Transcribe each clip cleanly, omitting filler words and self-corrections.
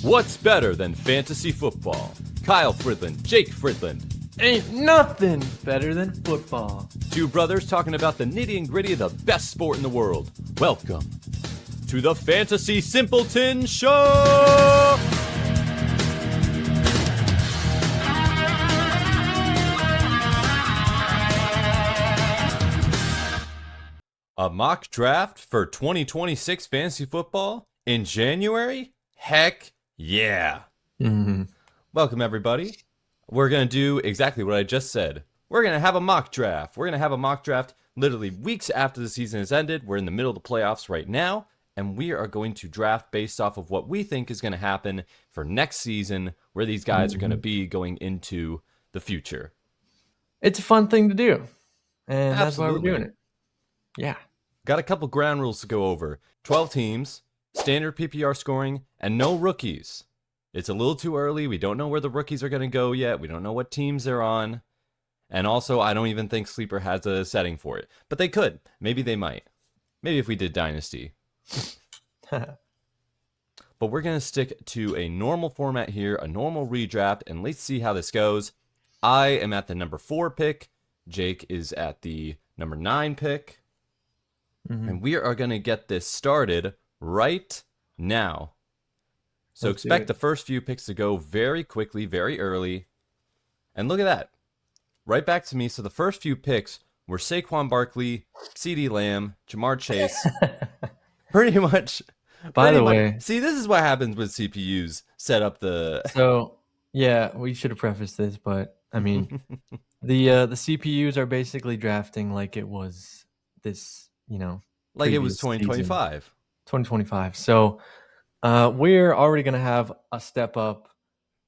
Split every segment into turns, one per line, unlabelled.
What's better than fantasy football? Kyle Fridland, Jake Fridland.
Ain't nothing better than football.
Two brothers talking about the nitty and gritty of the best sport in the world. Welcome to the Fantasy Simpletons Show! A mock draft for 2026 fantasy football in January? Heck yeah! Welcome, everybody. We're going to do exactly what I just said. We're going to have a mock draft. We're going to have a mock draft literally weeks after the season has ended. We're in the middle of the playoffs right now, and we are going to draft based off of what we think is going to happen for next season, where these guys are going to be going into the future.
It's a fun thing to do, and that's why
Absolutely.
we're doing it. Yeah.
Got a couple ground rules to go over. 12 teams, standard PPR scoring, and no rookies. It's a little too early. We don't know where the rookies are going to go yet. We don't know what teams they're on. And also, I don't even think Sleeper has a setting for it. But they could. Maybe they might. Maybe if we did Dynasty. But we're going to stick to a normal format here, a normal redraft, and let's see how this goes. I am at the number 4 pick. Jake is at the number 9 pick. And we are going to get this started right now. So
Let's do
expect
it.
the first few picks to go very quickly, very early. And look at that. Right back to me. So the first few picks were Saquon Barkley, CeeDee Lamb, Jamar Chase. Pretty much.
By the
much-
way,
See, this is what happens when CPUs set up the...
so yeah, we should have prefaced this, but I mean, the CPUs are basically drafting like it was this,
like it was
previous season.
2025.
2025. So we're already going to have a step up.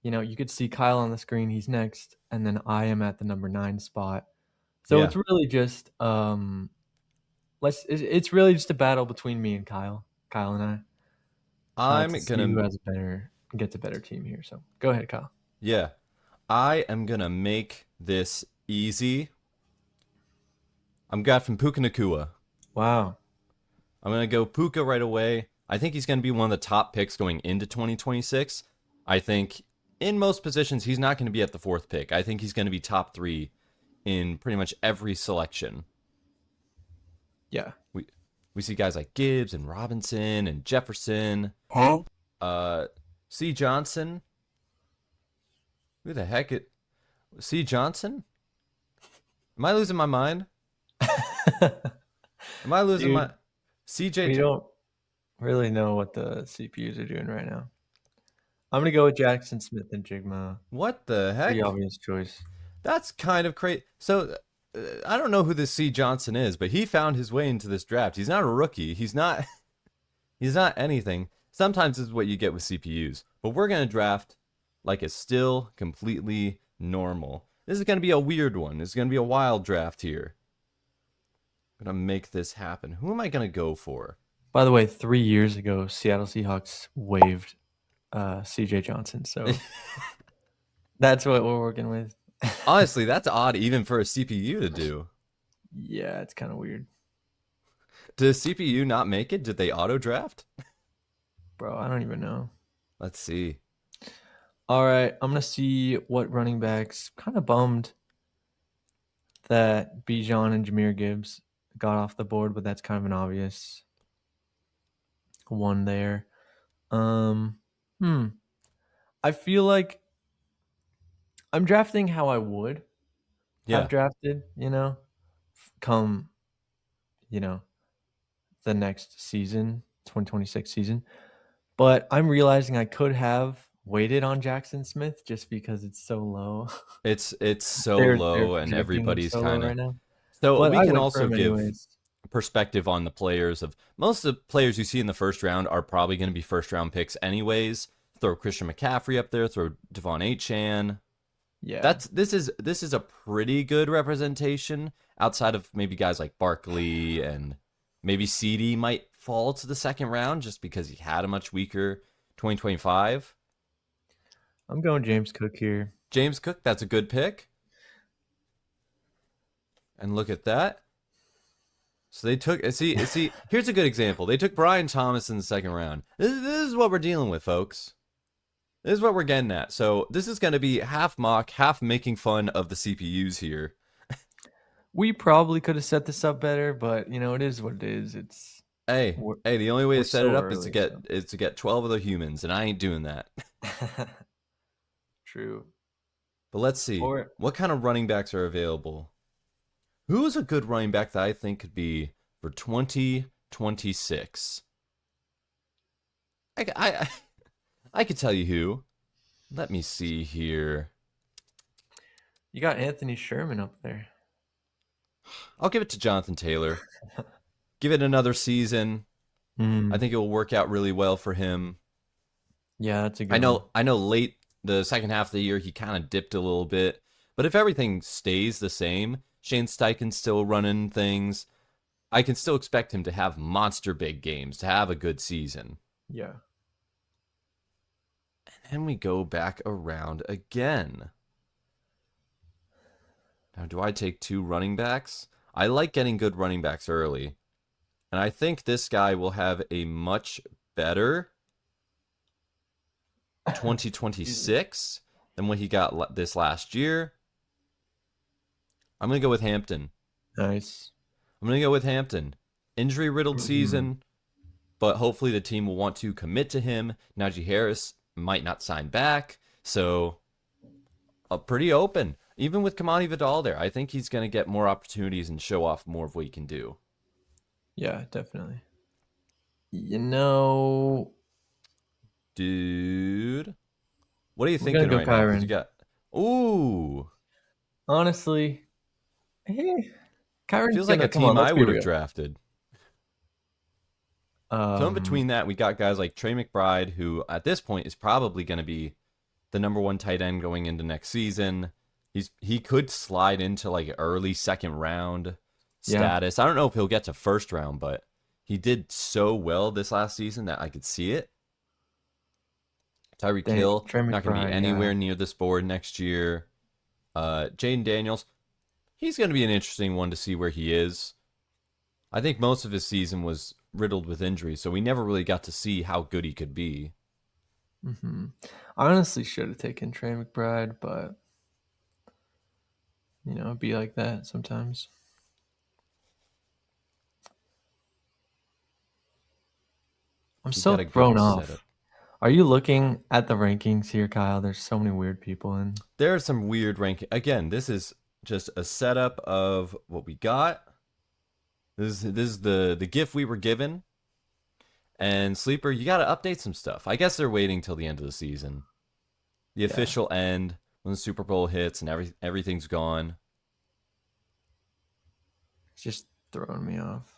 You could see Kyle on the screen. He's next. And then I am at the number 9 spot. So
Yeah.
it's really just it's really just a battle between me and Kyle. Kyle and I.
I'm
to see
going
who
to...
gets a better team here. So go ahead, Kyle.
Yeah. I am going to make this easy. I'm got from Puka Nakua.
Wow.
I'm going to go Puka right away. I think he's going to be one of the top picks going into 2026. I think in most positions, he's not going to be at the 4th pick. I think he's going to be top 3 in pretty much every selection.
Yeah.
We see guys like Gibbs and Robinson and Jefferson. C. Johnson. Who the heck it? C. Johnson? Am I losing my mind? Am I losing
Dude,
my... CJ...
We don't really know what the CPUs are doing right now. I'm going to go with Jackson Smith and Jigma.
What the heck?
Pretty obvious choice.
That's kind of crazy. So, I don't know who this C. Johnson is, but he found his way into this draft. He's not a rookie. He's not anything. Sometimes this is what you get with CPUs. But we're going to draft like it's still completely normal. This is going to be a weird one. This is going to be a wild draft here. I'm going to make this happen. Who am I going to go for?
By the way, 3 years ago, Seattle Seahawks waived CJ Johnson. So that's what we're working with.
Honestly, that's odd even for a CPU to do.
Yeah, it's kind of weird.
Did CPU not make it? Did they auto draft?
Bro, I don't even know.
Let's see.
All right, I'm going to see what running backs. Kind of bummed that Bijan and Jahmyr Gibbs got off the board, but that's kind of an obvious one there. I feel like I'm drafting how I would have drafted, come, the next season, 2026 season. But I'm realizing I could have waited on Jackson Smith just because it's so low.
It's so
They're
low, and
projecting
everybody's
so low
kind of
right now.
so
But
we
I
can
went for
also
him
give
anyways.
perspective on the players. Of most of the players you see in the first round are probably going to be first round picks anyways. Throw Christian McCaffrey up there, throw Devon Achane.
Yeah.
This is a pretty good representation outside of maybe guys like Barkley, and maybe CD might fall to the second round just because he had a much weaker 2025.
I'm going James Cook here.
James Cook, that's a good pick. And look at that. So they took, see, here's a good example. They took Brian Thomas in the second round. This is what we're dealing with, folks. This is what we're getting at. So this is going to be half mock, half making fun of the CPUs here.
We probably could have set this up better, but it is what it is.
Hey,
We're,
hey, the only way
we're
to set it
so
up is to
early,
get
so
12 other humans, and I ain't doing that.
true.
But let's see.
Or
What kind of running backs are available? Who is a good running back that I think could be for 2026? I I could tell you who. Let me see here.
you got Anthony Sherman up there.
I'll give it to Jonathan Taylor. Give it another season. I
Mm,
think it will work out really well for him.
yeah, that's a
I
good one.
know I know late the second half of the year he kind of dipped a little bit, but if everything stays the same, Shane Steichen's still running things. I can still expect him to have monster big games, to have a good season.
Yeah.
And we go back around again. Now, do I take two running backs? I like getting good running backs early. And I think this guy will have a much better
Excuse me.
2026 than what he got this last year. I'm going to go with Hampton.
Nice.
I'm going to go with Hampton. Injury riddled
Mhm.
season, but hopefully the team will want to commit to him. Najee Harris might not sign back, so pretty open. Even with Kamani Vidal there, I think he's going to get more opportunities and show off more of what he can do.
Yeah, definitely. You know,
Dude, what are you
we're gonna
thinking
go
right now? Because you
Kyron.
got, ooh,
Honestly, eh, Kyron's
feels like a
gonna come
team
on. Let's
I
be
would have
real.
drafted. So in
Um,
between that, we got guys like Trey McBride, who at this point is probably going to be the number one tight end going into next season. He could slide into like early second round
yeah.
status. I don't know if he'll get to first round, but he did so well this last season that I could see it. Tyreek
Dang,
Hill
Trey
not going to be
McBride. Yeah,
anywhere near this board next year. Jaden Daniels, he's going to be an interesting one to see where he is. I think most of his season was riddled with injuries, so we never really got to see how good he could be.
I honestly should have taken Trey McBride, but it'd be like that sometimes. I'm
We
so
got a good
thrown
setup.
off. Are you looking at the rankings here, Kyle? There's so many weird people in.
There are some weird ranking. Again, this is just a setup of what we got. This is the gift we were given. And Sleeper, you got to update some stuff. I guess they're waiting till the end of the season, the
Yeah,
official end when the Super Bowl hits and everything's gone.
it's just throwing me off.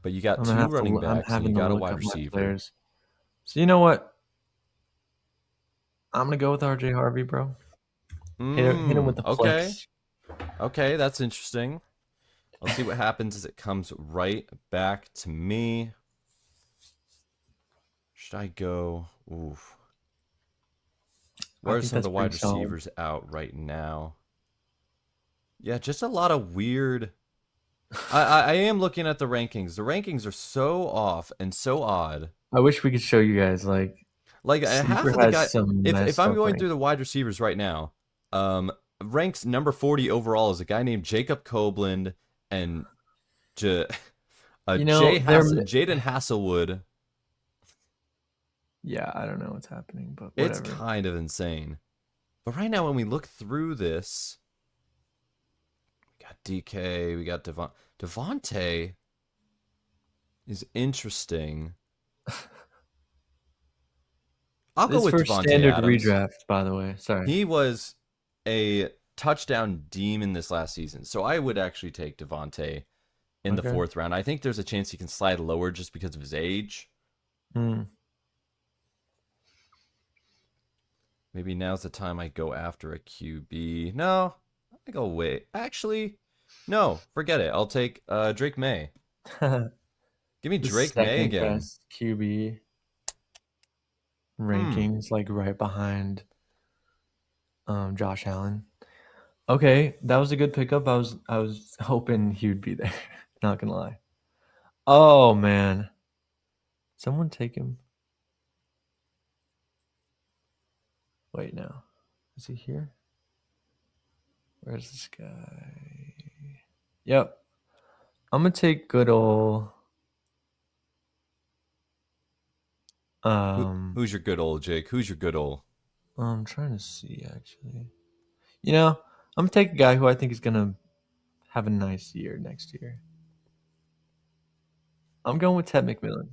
But you got two running
I'm
backs and you
having to
got a
look
wide
up my
receiver.
players. So you know what? I'm gonna go with RJ Harvey, bro. Hit him with the
Okay.
flex.
Okay, that's interesting. Let's see what happens as it comes right back to me. Should I go? Oof.
I
Where are
think
some of
that's
the
pretty
wide
solid.
receivers out right now? Yeah, just a lot of weird. I am looking at the rankings. The rankings are so off and so odd.
I wish we could show you guys. Like,
Like half
Sleeper
of the
has
guy.
some
If
messed
I'm
up
going through the
ranking.
wide receivers right now, ranks number 40 overall is a guy named Jacob Copeland and J,
They're
Jaden Hasselwood.
yeah. I don't know what's happening, but
It's
whatever.
kind of insane. But right now, when we look through this, we got DK, we got Devontae is interesting. I'll go
This
with
for
Devontae
standard
Adams.
redraft, by the way. Sorry.
He was a touchdown demon this last season, so I would actually take Devontae in the
Okay.
fourth round. I think there's a chance he can slide lower just because of his age.
Hmm.
Maybe now's the time I go after a QB. No, I go wait. Actually, no, forget it. I'll take Drake May.
The
Give me Drake May
second
again.
best QB
Hmm.
rankings, like right behind Josh Allen. Okay, that was a good pickup. I was hoping he'd be there. Not gonna lie. Oh man, someone take him. Wait, now. Is he here? Where's this guy? Yep. I'm gonna take good old um
Who's your good old Jake? Who's your good old?
I'm trying to see actually. You know, I'm gonna take a guy who I think is gonna have a nice year next year. I'm going with Ted McMillan.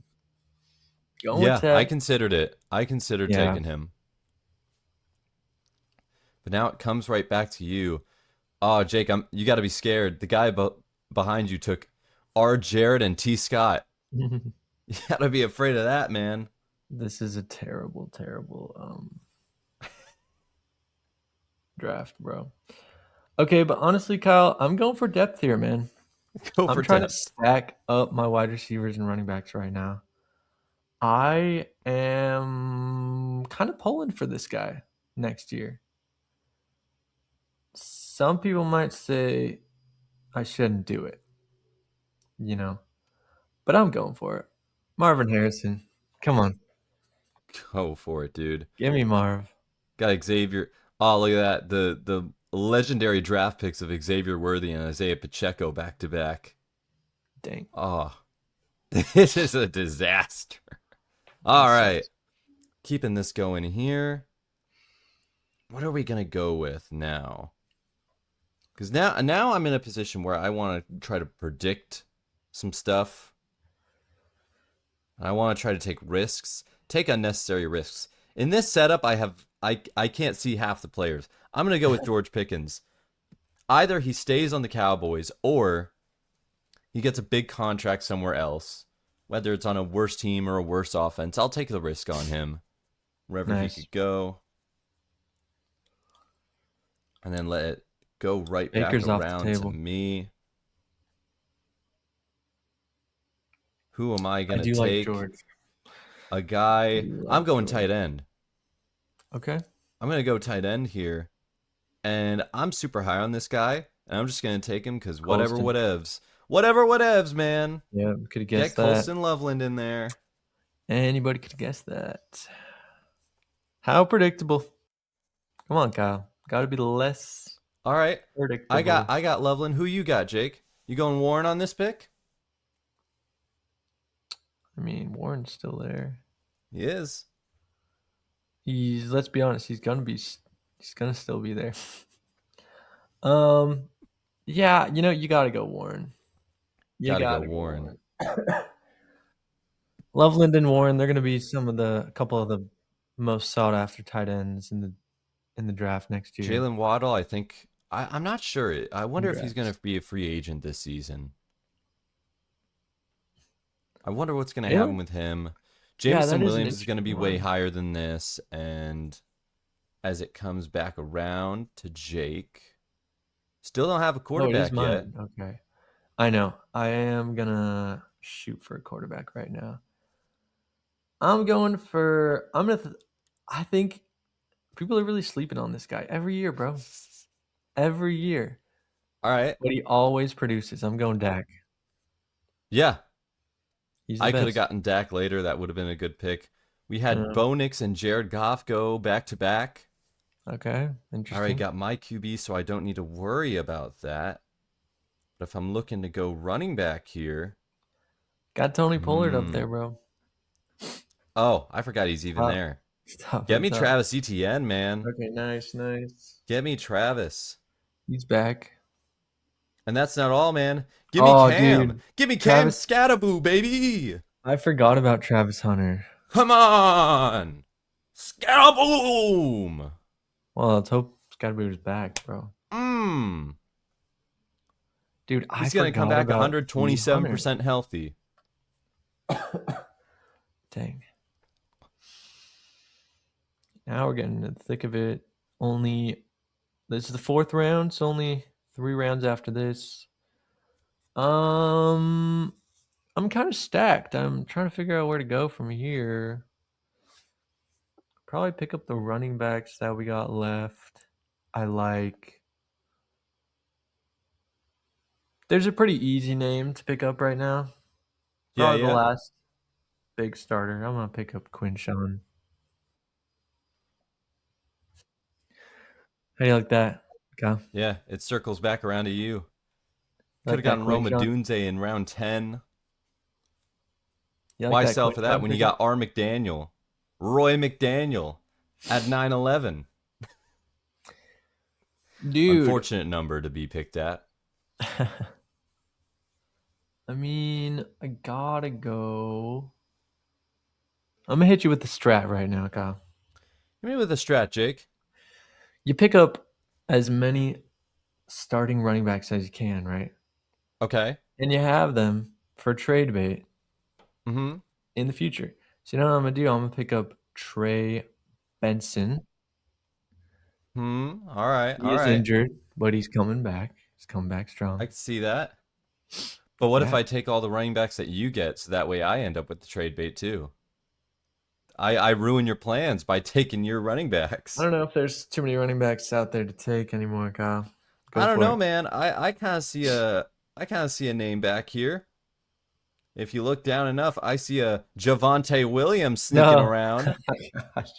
Going with
Yeah, I
Ted.
considered it. I considered
Yeah.
taking him. But now it comes right back to you. Oh, Jake, you got to be scared. The guy behind you took R. Jared and T. Scott. You got to be afraid of that, man.
This is a terrible, terrible draft, bro. Okay, but honestly, Kyle, I'm going for depth here, man.
Go
I'm
for
trying to
depth.
stack up my wide receivers and running backs right now. I am kind of pulling for this guy next year. Some people might say I shouldn't do it, you know, but I'm going for it. Marvin Harrison. Come on.
Go for it, dude.
Give me Marv.
Got Xavier. Oh, look at that. The legendary draft picks of Xavier Worthy and Isaiah Pacheco back to back.
Dang.
Oh, this is a disaster. All
This
right.
sucks.
Keeping this going here. What are we going to go with now? Because now I'm in a position where I want to try to predict some stuff. I want to try to take risks, take unnecessary risks. In this setup, I can't see half the players. I'm gonna go with George Pickens. Either he stays on the Cowboys or he gets a big contract somewhere else, whether it's on a worse team or a worse offense. I'll take the risk on him wherever he
Nice.
could go, and then let it go right back
Baker's off the
around to
table.
me. Who am I
I
gonna
do like
take?
George.
A
I
guy.
do
I'm
like
going
George.
tight end.
Okay.
I'm gonna go tight end here, and I'm super high on this guy, and I'm just gonna take him because
Colston.
whatever whatevs, man.
Yeah, could have
Get
guessed that.
Colston Loveland in there.
Anybody could have guessed that. How predictable. Come on, Kyle. Got to be less
All right,
predictable.
I got Loveland. Who you got, Jake? You going Warren on this pick?
I mean, Warren's still there.
He is.
Let's be honest, he's gonna still be there. Um, yeah, you got to go Warren. You
Got to
got
go
to go
Warren.
Warren. Loveland and Warren, they're gonna be a couple of the most sought after tight ends in the draft next year.
Jalen Waddle. I think I'm not sure. I wonder if he's
Congrats.
gonna be a free agent this season. I wonder what's gonna happen
Jalen?
with him.
Yeah, that
Jameson
is an
Williams is gonna
interesting
be way
one.
higher than this, and as it comes back around to Jake. Still don't have a
Oh, it is
quarterback yet.
mine. Okay. I know. I am gonna shoot for a quarterback right now. I think people are really sleeping on this guy every year, bro. Every year.
All right.
But he always produces. I'm going Dak.
Yeah,
He's the
I could have
best.
gotten Dak later. That would have been a good pick. We had
Um,
Bo Nix and Jared Goff go back to back.
okay.
I already
Interesting.
got my QB, so I don't need to worry about that. But if I'm looking to go running back here,
Got Tony Pollard up
hmm.
there, bro.
Oh, I forgot he's even
Top.
there.
Top
Get
of
me
the top.
Travis Etienne, man.
Okay, nice, nice.
Get me Travis.
He's back.
And that's not all, man. Give me
Oh,
Cam.
dude.
Give me Cam
Travis.
Scattaboo, baby.
I forgot about Travis Hunter.
Come on. Scatterboom.
Well, let's hope Scottaboo's back, bro.
Mmm.
Dude, I
He's going to come
forgot
back
about T. Hunter.
127% healthy.
Dang. Now we're getting in the thick of it. This is the fourth round, so only 3 rounds after this. I'm kind of stacked. I'm trying to figure out where to go from here. Probably pick up the running backs that we got left. I like. There's a pretty easy name to pick up right now.
Yeah,
Probably the
yeah.
last big starter. I'm gonna pick up Quinshawn. How do you like that? Okay.
Yeah, it circles back around to you.
You
Could
like
have
that
gotten
quick,
Roma
Sean?
Dunze in round 10.
You like
Why
that
sell
quick
for that
round
when you
pickup?
got R. McDaniel, Roy McDaniel at 911?
Dude.
Unfortunate number to be picked at.
I mean, I gotta go. I'm gonna hit you with the strat right now, Kyle.
Give me with a strat, Jake.
You pick up as many starting running backs as you can, right?
Okay.
And you have them for trade bait
Mm-hmm.
in the future. So you know what I'm gonna do? I'm gonna pick up Trey Benson.
Hmm. All right.
He
All
is
right.
injured, but he's coming back. He's come back
I
strong.
can see that. But what if
Yeah.
I take all the running backs that you get so that way I end up with the trade bait too? I ruin your plans by taking your running
I
backs.
don't know if there's too many running backs out there to take anymore, Kyle.
I
Go
don't
for
know,
it.
man. I kind of see a name back here. If you look down enough, I see a Javante Williams sneaking
No.
around.
Gosh.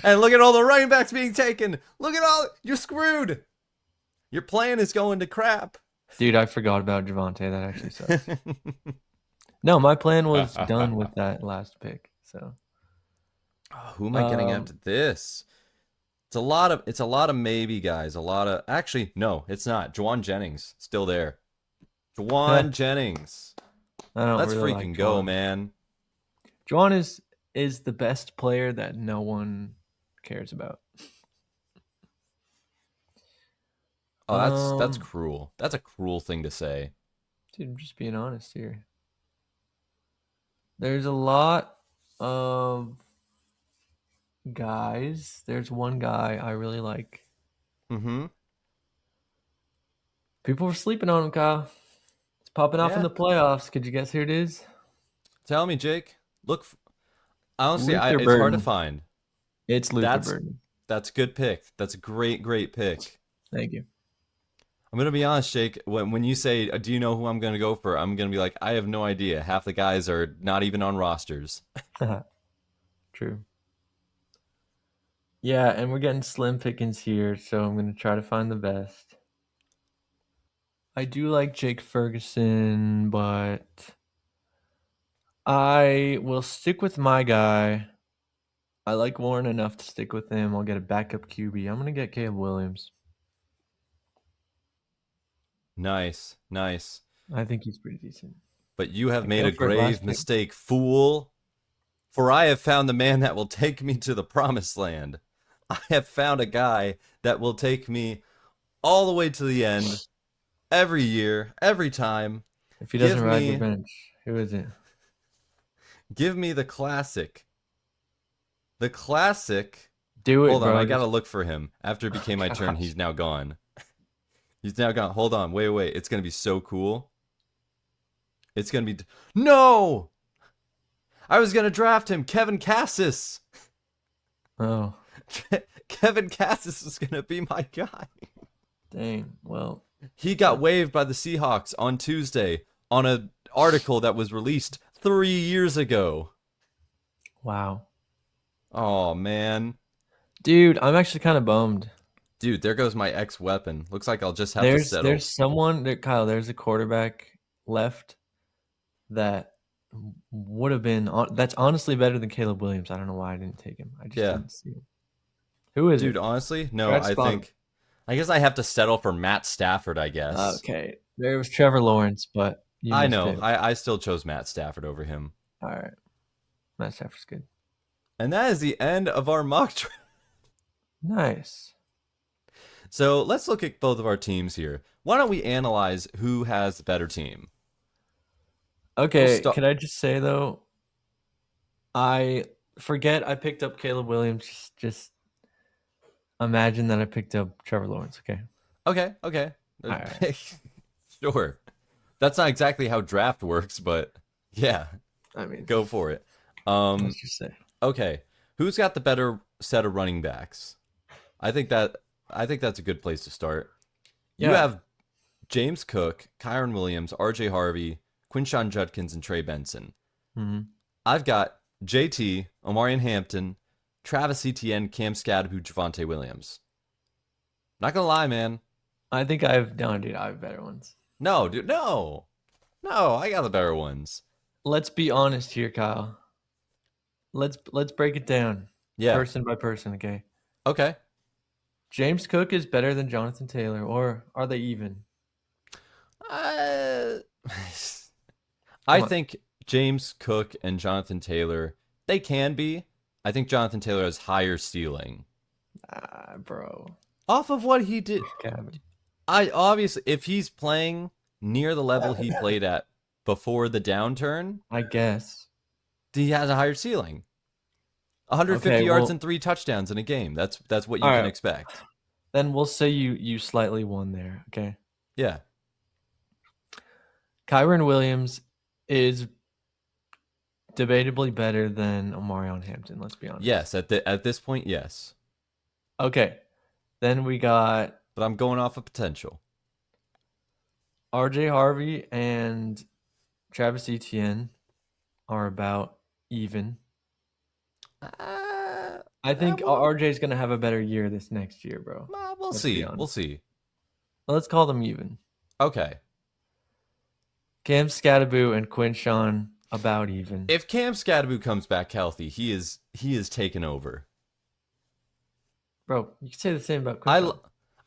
And look at all the running backs being taken. Look at all. You're screwed. Your plan is going to crap.
Dude, I forgot about Javante. That actually sucks. No, my plan was done with that last pick. So,
Who am I getting
um,
after this? It's a lot of maybe guys. A lot of actually no, it's not. Juwan Jennings still there.
I
Juwan Jennings.
don't
Let's
really like
freaking go,
Juwan.
man.
Juwan is the best player that no one cares about.
Oh, that's
Um,
cruel. That's a cruel thing to say.
dude, I'm just being honest here. There's a lot of guys. There's one guy I really like.
Mm-hmm.
People were sleeping on him, Kyle. It's popping off in
Yeah.
the playoffs. Could you guess who it is?
Tell me, Jake. Look, honestly,
Luther
it's hard to
Burden.
find.
It's Luther
That's
Burden.
that's a good pick. That's a great pick.
Thank you.
I'm gonna be honest, Jake. When you say, "Do you know who I'm gonna go for?" I'm gonna be like, "I have no idea." Half the guys are not even on rosters.
True. Yeah, and we're getting slim pickings here, so I'm gonna try to find the best. I do like Jake Ferguson, but I will stick with my guy. I like Warren enough to stick with him. I'll get a backup QB. I'm gonna get Caleb Williams.
Nice, nice.
I think he's pretty decent.
But you have
I
made
go
a
for it
grave
last pick.
mistake, fool. For I have found the man that will take me to the promised land. I have found a guy that will take me all the way to the end, every year, every time.
If he doesn't
Give
ride your
me,
bench, who is it?
give me the classic. The classic.
Do it,
Hold on,
bro.
I gotta
Just
look for him. After it became my turn,
gosh.
he's now gone. He's now gone. Hold on, wait. It's gonna be so cool. It's gonna be. No! I was gonna draft him, Kevin Cassis.
Oh,
Kevin Cassis is gonna be my guy.
dang. Well,
He got waived by the Seahawks on Tuesday on an article that was released 3 years ago.
wow.
Oh man,
Dude, I'm actually kind of bummed.
dude, there goes my X weapon. Looks like I'll just have to
There's
settle.
someone that Kyle. There's a quarterback left that would have been that's honestly better than Caleb Williams. I don't know why I didn't take him. I just
Yeah,
didn't see him. Who is
dude.
it?
Honestly, no.
Try to spot him.
I guess I have to settle for Matt Stafford. I guess.
Okay, there was Trevor Lawrence, but you
I
missed
know.
it.
I still chose Matt Stafford over him.
All right, Matt Stafford's good.
And that is the end of our mock draft.
Nice.
So let's look at both of our teams here. Why don't we analyze who has the better team? We'll
Okay,
start.
can I just say though, I forget I picked up Caleb Williams. Just imagine that I picked up Trevor Lawrence. Okay.
Okay.
All right.
Sure. That's not exactly how draft works, but yeah,
I mean,
go for it.
let's just say.
Okay. Who's got the better set of running backs? I think that I think that's a good place to start. You
Yeah.
have James Cook, Kyron Williams, RJ Harvey, Quinshawn Judkins, and Trey Benson.
Hmm.
I've got JT, Omarion Hampton, Travis Etienne, Cam Scadaboo, Javante Williams. Not gonna lie, man.
I think I've no, dude. I have better ones.
No, dude, no. No, I got the better ones.
Let's be honest here, Kyle. Let's break it down,
Yeah.
person by person. Okay.
Okay.
James Cook is better than Jonathan Taylor, or are they even?
Uh, I
Come on,
think James Cook and Jonathan Taylor, they can be. I think Jonathan Taylor has higher ceiling.
bro.
Off of what he did.
Cabin.
I obviously, if he's playing near the level he played at before the downturn,
I guess.
he has a higher ceiling.
Okay.
150 yards
Well,
and 3 touchdowns in a game. That's what
all
you can
right.
expect.
Then we'll say you slightly won there. Okay.
Yeah.
Kyron Williams is debatably better than Omarion Hampton. Let's be honest.
Yes, at this point, yes.
Okay. Then we got
But I'm going off of potential.
RJ Harvey and Travis Etienne are about even. I think
Well,
RJ is going to have a better year this next year, bro.
we'll
Let's be
see. We'll
honest.
see.
Let's call them even.
Okay.
Cam Scattaboo and Quinshawn about even.
If Cam Scatterboot comes back healthy, he is taken over.
Bro, you can say the same about
I
Quinshawn.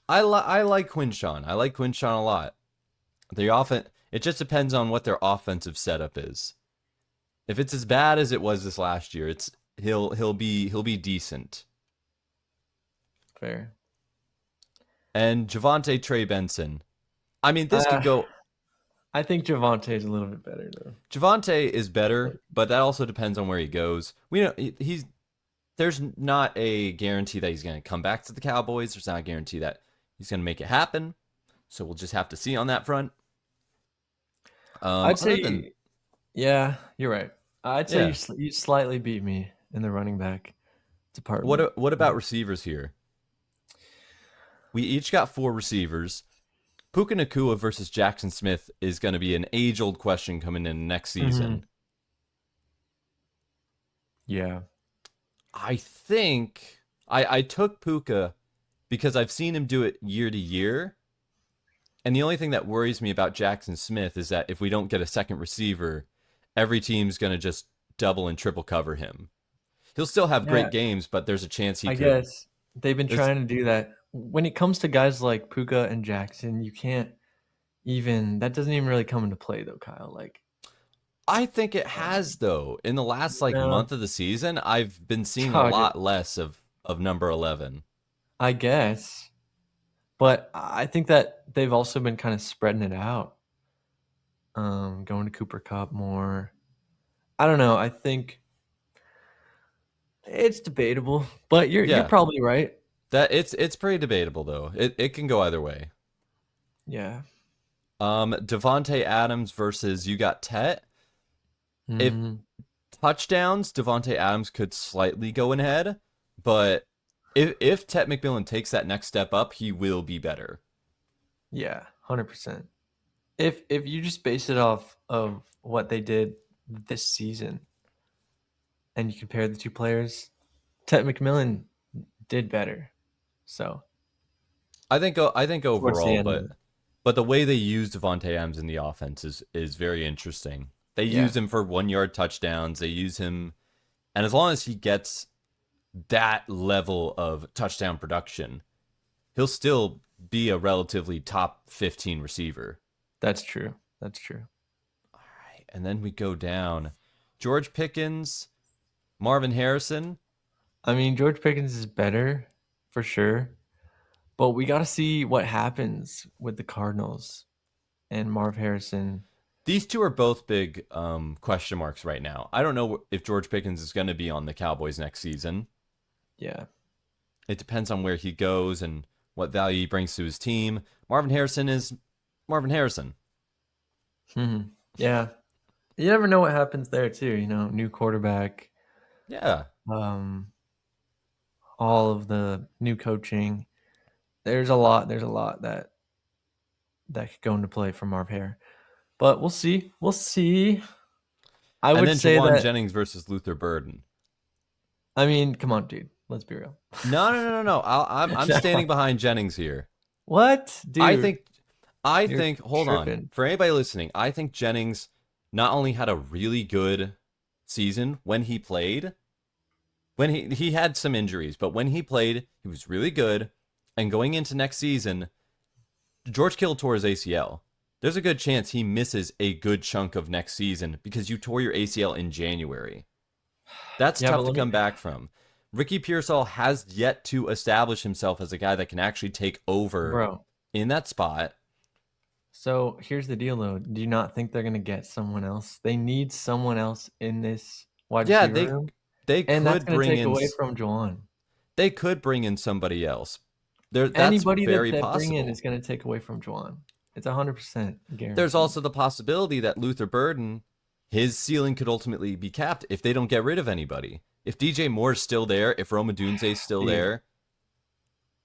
I like Quinshawn. I like Quinshawn a lot. The often it just depends on what their offensive setup is. If it's as bad as it was this last year, he'll be decent.
Fair.
And Javante Trey Benson. I mean, this could
Uh,
go.
I think Javante is a little bit better though.
Javante is better,
Like,
but that also depends on where he goes. We know he's there's not a guarantee that he's going to come back to the Cowboys. There's not a guarantee that he's going to make it happen. So we'll just have to see on that front.
I'd
Other than
say, yeah, you're right. I'd say
yeah,
you slightly beat me in the running back department.
what about receivers here? We each got 4 receivers. Puka Nakua versus Jackson Smith is going to be an age-old question coming in next
Mm-hmm.
season.
Yeah.
I think I took Puka because I've seen him do it year to year. And the only thing that worries me about Jackson Smith is that if we don't get a second receiver, every team's going to just double and triple cover him. He'll still have
Yeah,
great games, but there's a chance he
I
could.
guess they've been
There's,
trying to do that. When it comes to guys like Puka and Jackson, you can't even that doesn't even really come into play though, Kyle. Like,
I think it
um,
has though. In the last like
no,
month of the season, I've been seeing a
dog,
lot less of number 11.
I guess. But I think that they've also been kind of spreading it out. Going to Cooper Cup more. I don't know. I think it's debatable, but you're
Yeah,
probably right.
that it's pretty debatable though. It can go either way.
Yeah.
Devonte Adams versus you got Tet. If
Hmm.
touchdowns, Devonte Adams could slightly go ahead, but if Tet McMillan takes that next step up, he will be better.
Yeah, 100%. If you just base it off of what they did this season and you compare the two players, Ted McMillan did better. So
I think
towards the
overall,
end of
but
it.
the way they use Devonte Adams in the offense is very interesting. They
Yeah,
use him for 1 yard touchdowns. They use him, and as long as he gets that level of touchdown production, he'll still be a relatively top 15 receiver.
that's true. That's true.
All right, and then we go down. George Pickens, Marvin Harrison.
I mean, George Pickens is better for sure, but we got to see what happens with the Cardinals and Marv Harrison.
These two are both big question marks right now. I don't know if George Pickens is going to be on the Cowboys next season.
Yeah.
It depends on where he goes and what value he brings to his team. Marvin Harrison is Marvin Harrison.
Hmm. Yeah. You never know what happens there too, new quarterback,
Yeah.
um all of the new coaching. There's a lot that could go into play for Marv Hare. But we'll see. We'll see. I
And
would
then
say
Jawan
that
Jennings versus Luther Burden.
I mean, come on, dude. Let's be real.
No. I'm standing behind Jennings here.
What,
I
dude?
think I
You're
think hold on.
tripping,
For anybody listening, I think Jennings not only had a really good season when he played, when he had some injuries, but when he played, he was really good. And going into next season, George Kittle tore his ACL. There's a good chance he misses a good chunk of next season because you tore your ACL in January. That's
yeah, but
tough to
let me,
come back from. Ricky Pearsall has yet to establish himself as a guy that can actually take over
bro.
in that spot.
So here's the deal, though. Do you not think they're gonna get someone else? They need someone else in this wide
Yeah,
receiver room,
they
and that's
could
gonna
bring
take
in
away from Juwan.
somebody else. That's
Anybody that
very
they bring in is
possible.
gonna take away from Juwan. It's 100%
There's
guaranteed.
also the possibility that Luther Burden, his ceiling could ultimately be capped if they don't get rid of anybody. If DJ Moore's still there, if Roma Dunze's still
Dude,
there,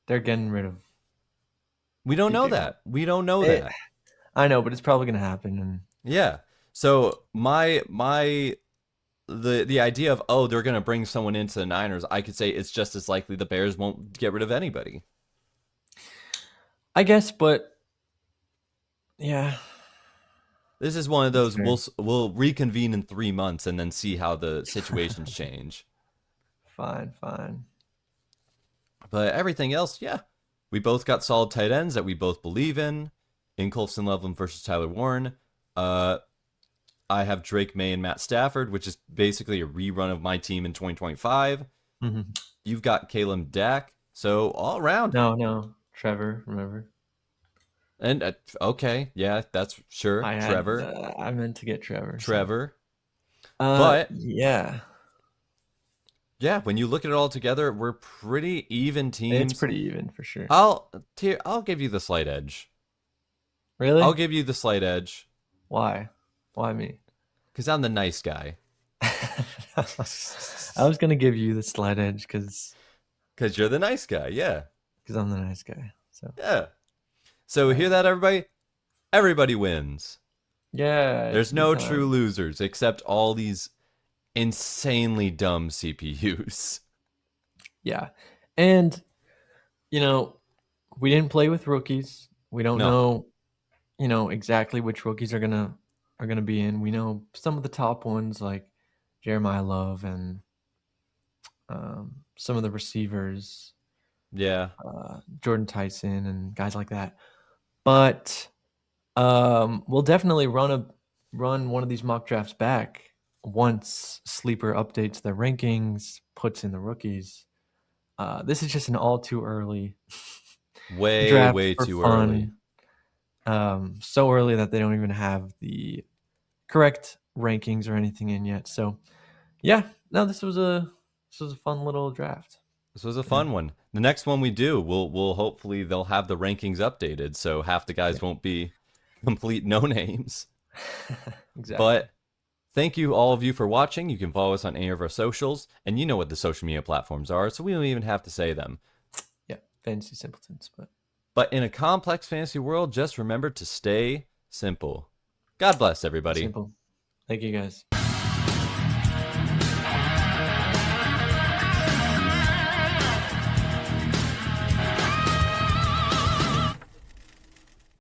they're getting rid of
we don't know
DJ Moore.
that. We don't know
It,
that.
I know, but it's probably gonna happen. And
Yeah. So the idea of, oh, they're gonna bring someone into the Niners, I could say it's just as likely the Bears won't get rid of anybody.
I guess, but yeah,
This is one of
that's
those
fair.
we'll reconvene in 3 months and then see how the situations change.
Fine, fine.
But everything else, yeah, we both got solid tight ends that we both believe in Colston Loveland versus Tyler Warren. Uh, I have Drake May and Matt Stafford, which is basically a rerun of my team in 2025.
Hmm.
You've got Caleb Dak. So all around.
No, no, Trevor. Remember,
And okay, yeah, that's sure.
I meant to get Trevor. So,
Trevor. But
yeah,
yeah, when you look at it all together, we're pretty even
it's
teams.
pretty even for sure.
I'll give you the slight edge. I'll
Really?
give you the slight edge
Why? Why me?
because I'm the nice guy.
I was gonna give you the slight edge
Because you're the nice guy, yeah.
I'm the nice guy. So,
Yeah. So
all
hear
right.
that, everybody? Everybody wins.
Yeah, it's
There's
a good
no true
time.
losers except all these insanely dumb CPUs.
Yeah, and you know, we didn't play with rookies. We don't
No.
know, exactly which rookies are gonna be in. We know some of the top ones like Jeremiah Love and some of the receivers,
Yeah.
Jordan Tyson and guys like that. But we'll definitely run one of these mock drafts back once Sleeper updates their rankings, puts in the rookies. This is just an all too early
Way,
draft
way
for
too early.
fun. So early that they don't even have the correct rankings or anything in yet. So yeah, no, this was a fun little draft.
This was a
Yeah,
fun one. The next one we do, we'll hopefully they'll have the rankings updated, so half the
yeah,
guys won't be complete no names.
exactly.
But thank you all of you for watching. You can follow us on any of our socials, and you know what the social media platforms are, so we don't even have to say them.
Yeah, fantasy simpletons, but
But in a complex fantasy world, just remember to stay simple. God bless
be
everybody.
simple. Thank you guys.